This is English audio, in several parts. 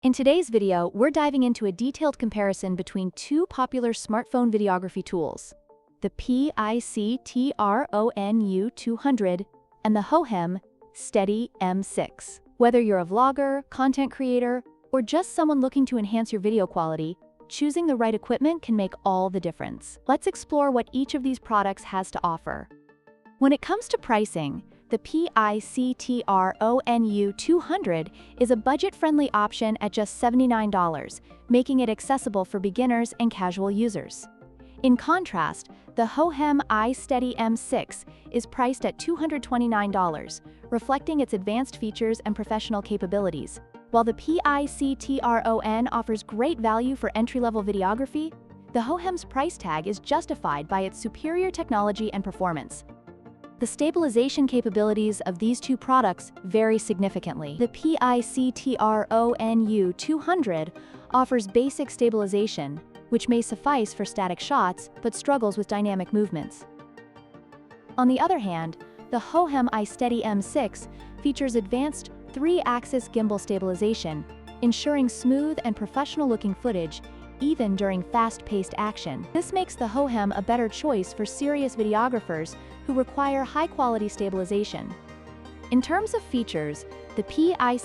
In today's video, we're diving into a detailed comparison between two popular smartphone videography tools, the PICTRON 200 and the hohem iSteady M6. Whether you're a vlogger, content creator, or just someone looking to enhance your video quality, choosing the right equipment can make all the difference. Let's explore what each of these products has to offer. When it comes to pricing, the PICTRON 200 is a budget-friendly option at just $79, making it accessible for beginners and casual users. In contrast, the hohem iSteady M6 is priced at $229, reflecting its advanced features and professional capabilities. While the PICTRON offers great value for entry-level videography, the hohem's price tag is justified by its superior technology and performance. The stabilization capabilities of these two products vary significantly. The PICTRON 200 offers basic stabilization, which may suffice for static shots but struggles with dynamic movements. On the other hand, the hohem iSteady M6 features advanced 3-axis gimbal stabilization, ensuring smooth and professional-looking footage even during fast-paced action. This makes the hohem a better choice for serious videographers who require high-quality stabilization. In terms of features, the PICTRON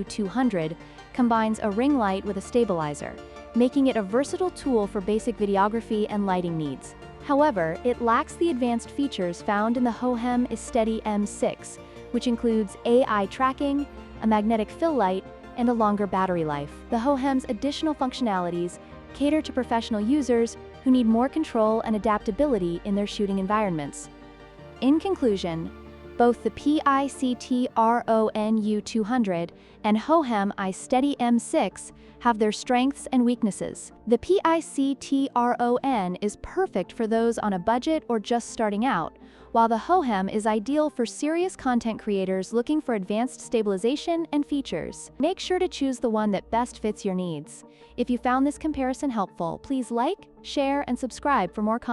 200 combines a ring light with a stabilizer, making it a versatile tool for basic videography and lighting needs. However, it lacks the advanced features found in the hohem iSteady M6, which includes AI tracking, a magnetic fill light, and a longer battery life. The hohem's additional functionalities cater to professional users who need more control and adaptability in their shooting environments. In conclusion, both the PICTRON 200 and hohem iSteady M6 have their strengths and weaknesses. The PICTRON is perfect for those on a budget or just starting out, while the hohem is ideal for serious content creators looking for advanced stabilization and features. Make sure to choose the one that best fits your needs. If you found this comparison helpful, please like, share, and subscribe for more content.